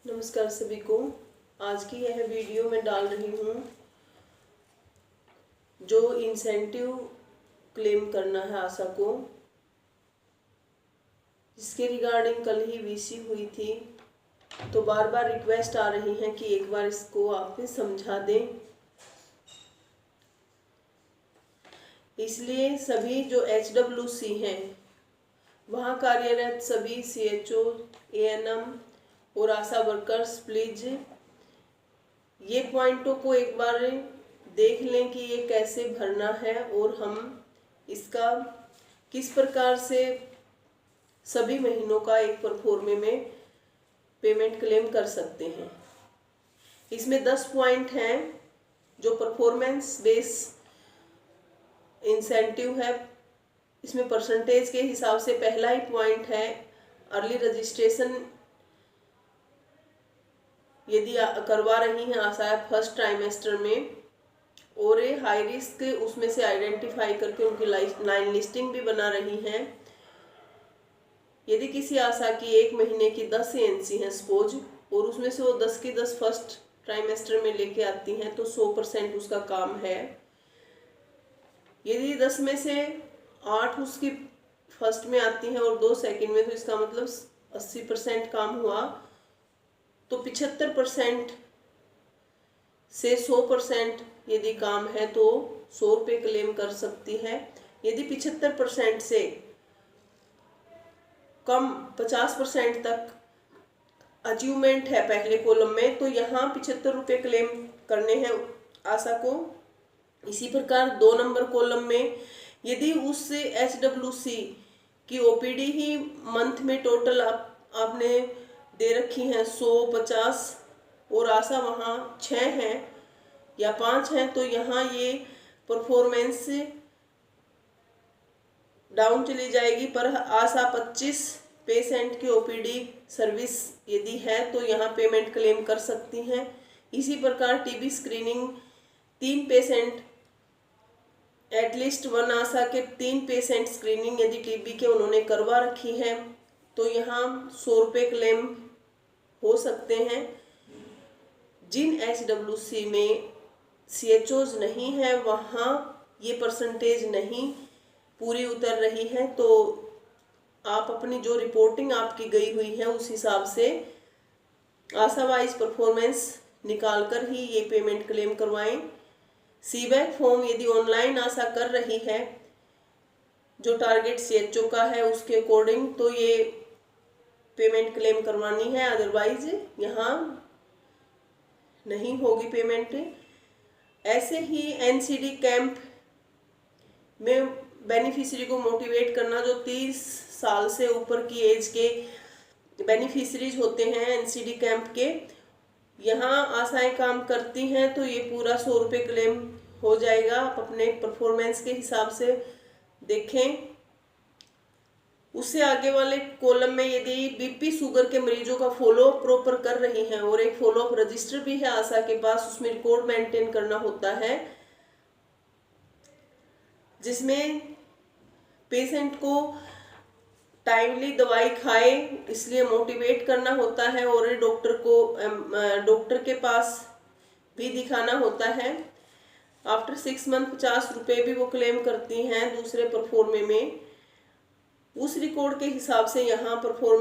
नमस्कार सभी को। आज की यह वीडियो मैं डाल रही हूँ जो इंसेंटिव क्लेम करना है आशा को, जिसके रिगार्डिंग कल ही वीसी हुई थी। तो बार बार रिक्वेस्ट आ रही है कि एक बार इसको आप समझा दें। इसलिए सभी जो HWC हैं, वहाँ कार्यरत सभी CHO, ANM और आशा वर्कर्स प्लीज ये पॉइंटों को एक बार देख लें कि ये कैसे भरना है और हम इसका किस प्रकार से सभी महीनों का एक परफॉर्मे में पेमेंट क्लेम कर सकते हैं। इसमें 10 पॉइंट हैं जो परफॉर्मेंस बेस इंसेंटिव है। इसमें परसेंटेज के हिसाब से पहला ही पॉइंट है अर्ली रजिस्ट्रेशन। यदि करवा रही हैं आशा फर्स्ट ट्राइमेस्टर में और ये हाई रिस्क उसमें से आइडेंटिफाई करके उनकी लाइन लिस्टिंग भी बना रही हैं। यदि किसी आशा की एक महीने की 10 ANC हैं सपोज, और उसमें से वो 10 की 10 फर्स्ट ट्राइमेस्टर में लेके आती हैं तो 100% उसका काम है। यदि 10 में से 8 उसकी फर्स्ट में आती हैं और 2 सेकंड में, तो इसका मतलब 80% काम हुआ। तो 75% से 100% यदि काम है तो 100 रुपये क्लेम कर सकती है। यदि 75% से कम 50% तक अचीवमेंट है पहले कॉलम में, तो यहाँ 75 रुपये क्लेम करने हैं आशा को। इसी प्रकार 2 नंबर कॉलम में यदि उस HWC की OPD ही मंथ में टोटल आपने दे रखी हैं 100, 50 और आशा वहाँ 6 हैं या 5 हैं, तो यहाँ ये परफॉर्मेंस डाउन चली जाएगी। पर आशा 25 पेशेंट की OPD सर्विस यदि है तो यहाँ पेमेंट क्लेम कर सकती हैं। इसी प्रकार TB स्क्रीनिंग 3 पेशेंट, एटलीस्ट 1 आशा के 3 पेशेंट स्क्रीनिंग यदि TB के उन्होंने करवा रखी है तो यहाँ 100 रुपये क्लेम हो सकते हैं। जिन HWC में CHOs नहीं है वहाँ ये परसेंटेज नहीं पूरी उतर रही है, तो आप अपनी जो रिपोर्टिंग आपकी गई हुई है उस हिसाब से आशा वाइज परफॉर्मेंस निकाल कर ही ये पेमेंट क्लेम करवाएं। सीबैक फॉर्म यदि ऑनलाइन आशा कर रही है जो टारगेट CHO का है उसके अकॉर्डिंग, तो ये पेमेंट क्लेम करवानी है, अदरवाइज यहाँ नहीं होगी पेमेंट। ऐसे ही NCD कैंप में बेनिफिशियरी को मोटिवेट करना, जो 30 साल से ऊपर की एज के बेनिफिशरीज होते हैं NCD कैंप के, यहाँ आशाएं काम करती हैं तो ये पूरा 100 रुपये क्लेम हो जाएगा। आप अपने परफॉर्मेंस के हिसाब से देखें। उससे आगे वाले कॉलम में यदि BP शुगर के मरीजों का फॉलो प्रॉपर कर रही हैं और एक फॉलो अप रजिस्टर भी है आशा के पास, उसमें रिकॉर्ड मेंटेन करना होता है जिसमें पेशेंट को टाइमली दवाई खाए इसलिए मोटिवेट करना होता है और डॉक्टर के पास भी दिखाना होता है। आफ्टर 6 मंथ 50 रुपये भी वो क्लेम करती हैं दूसरे परफॉर्मे में। उस रिकॉर्ड के हिसाब से यहाँ परफॉर्मेंस